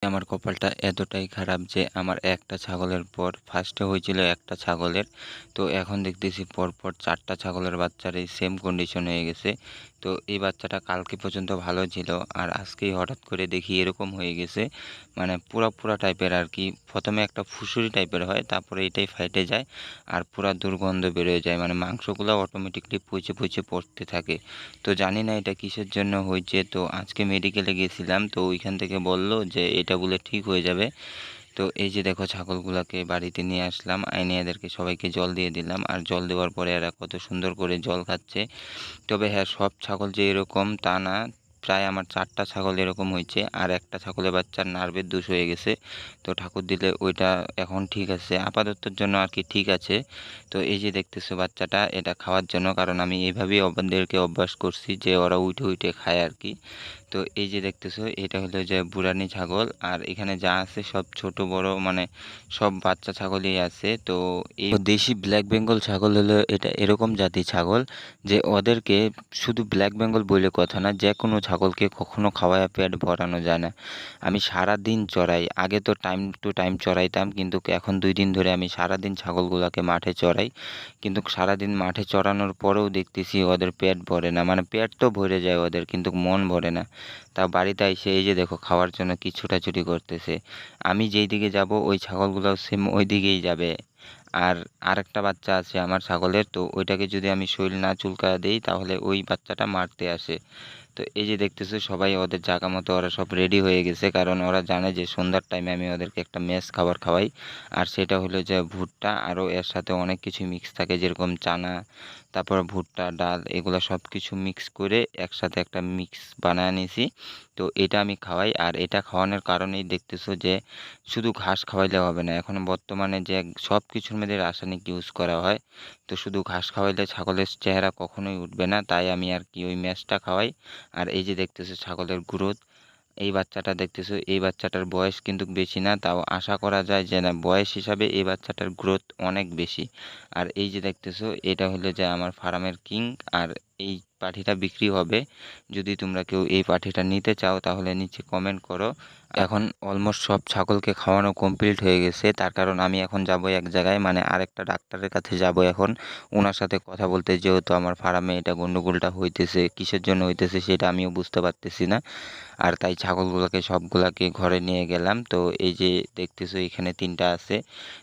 আমার কপালটা এতটাই খারাপ যে আমার একটা ছাগলের পর ফার্স্টে হয়েছিল একটা ছাগলের, তো এখন দেখতেছি পরপর 4টা ছাগলের বাচ্চার এই সেম কন্ডিশন হয়ে গেছে। তো এই বাচ্চাটা কালকে পর্যন্ত ভালো ছিল, আর আজকেই হঠাৎ করে দেখি এরকম হয়ে গেছে। মানে পুরা টাইপের আর কি, প্রথমে একটা ফুসুরি টাইপের হয়, তারপরে এটাই ফাইটে যায় আর পুরা দুর্গন্ধ বেরোয় যায়, মানে মাংসগুলো অটোমেটিকলি পচে পচে পড়তে থাকে। তো জানি না এটা কিসের জন্য হয়েছে। তো আজকে মেডিকেলে গেছিলাম, তো ওইখান থেকে বলল যে এটা বলে ঠিক হয়ে যাবে। তো এই যে দেখো ছাগলগুলোকে বাড়িতে নিয়ে আসলাম, এনে এদেরকে সবাইকে জল দিয়ে দিলাম, আর জল দেওয়ার পরে এরা কত সুন্দর করে জল খাচ্ছে। তবে হ্যাঁ, সব ছাগল যে এরকম তা না, প্রায় আমার 4টা ছাগল এরকম হয়েছে, আর একটা ছাগলের বাচ্চার নার্ভের দোষ হয়ে গেছে। তো ঠাকুর দিলে ওইটা এখন ঠিক আছে, আপাততর জন্য আর কি ঠিক আছে। তো এই যে দেখতেছো বাচ্চাটা, এটা খাওয়ার জন্য, কারণ আমি এইভাবেই ওদেরকে অভ্যাস করছি যে ওরা উঠে উঠে খায় আর কি। তো এই যে দেখতেছো এটা হলো যে বুড়ানি ছাগল, আর এখানে যা আছে সব ছোট বড় মানে সব বাচ্চা ছাগলই আছে। তো এই দেশি ব্ল্যাক বেঙ্গল ছাগল হলো এটা এরকম জাতি ছাগল যে ওদেরকে শুধু ব্ল্যাক বেঙ্গল বলে কথা না, যে কোনো ছাগলকে কখনো খাওয়ায় পেট ভরানো যায় না। আমি সারা দিন চড়াই, আগে তো টাইম টু টাইম চড়াইতাম, কিন্তু এখন 2 দিন ধরে আমি সারাদিন ছাগলগুলোকে মাঠে চড়াই। কিন্তু সারাদিন মাঠে চড়ানোর পরেও দেখতেছি ওদের পেট ভরে না, মানে পেট তো ভরে যায় ওদের কিন্তু মন ভরে না। তা বাড়িতে এসে এই যে দেখো খাওয়ার জন্য কি ছোটাছুটি করতেছে। আমি যেই দিকে যাব ওই ছাগলগুলো সেম ওই দিকেই যাবে। আর আরেকটা বাচ্চা আছে আমার ছাগলের, তো ওইটাকে যদি আমি শরীর না চুলকা দেই তাহলে ওই বাচ্চাটা মারতে আসে। তো এই যে দেখতেছো সবাই ওদের জায়গা মতো ওরা সব রেডি হয়ে গেছে, কারণ ওরা জানে যে সন্ধ্যার টাইমে আমি ওদেরকে একটা মেস খাবার খাওয়াই। আর সেটা হলো যে ভুট্টা, আরও এর সাথে অনেক কিছু মিক্স থাকে, যেরকম চানা, তারপর ভুট্টা, ডাল, এগুলো সব কিছু মিক্স করে একসাথে একটা মিক্স বানায় নিয়েছি। তো এটা আমি খাওয়াই, আর এটা খাওয়ানোর কারণেই দেখতেছো যে শুধু ঘাস খাওয়াইলে হবে না, এখন বর্তমানে যে সব কিছুর মধ্যে রাসায়নিক ইউজ করা হয়। তো শুধু ঘাস খাওয়াইলে ছাগলের চেহারা কখনোই উঠবে না, তাই আমি আর কি ওই ম্যাশটা খাওয়াই। আর এই যে দেখতেছো ছাগলের গ্রোথ, এই বাচ্চাটা দেখতেছো, এই বাচ্চাটার বয়স কিন্তু বেশি না, তাও আশা করা যায় যে না, বয়স হিসাবে এই বাচ্চাটার গ্রোথ অনেক বেশি। আর এই যে দেখতেছো এটা হলো যে আমার ফার্মের কিং, আর এই পাঠিটা বিক্রি হবে। যদি তোমরা কেউ এই পাঠিটা নিতে চাও তাহলে নিচে কমেন্ট করো। এখন অলমোস্ট সব ছাগলকে খাওয়ানো কমপ্লিট হয়ে গেছে, তার কারণ আমি এখন যাব এক জায়গায়, মানে আরেকটা ডাক্তারের কাছে যাব এখন, ওনার সাথে কথা বলতে, যেহেতু আমার ফার্মে এটা গন্ডগোলটা হইতেছে, কিসের জন্য হইতেছে সেটা আমিও বুঝতে পারতেছি না। আর তাই ছাগলগুলোকে সবগুলাকে ঘরে নিয়ে গেলাম। তো এই যে দেখতেছো এখানে 3টা আছে।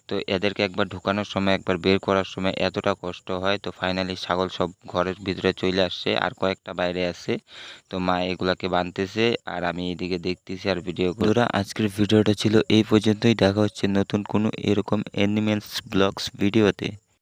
তো এদেরকে একবার ঢুকানোর সময় একবার বের করার সময় এতটা কষ্ট হয়, তো ফাইনালি ছাগল সব ঘরের ভিতরে চলে আসছে, আর কয়েকটা বাইরে আছে। তো মা এগুলাকে বাঁধতেছে আর আমি এইদিকে দেখতেছি আর ভিডিও করি। বন্ধুরা, আজকের ভিডিওটা ছিল এই পর্যন্তই, দেখা হচ্ছে নতুন কোনো এরকম অ্যানিমেলস ব্লগস ভিডিওতে।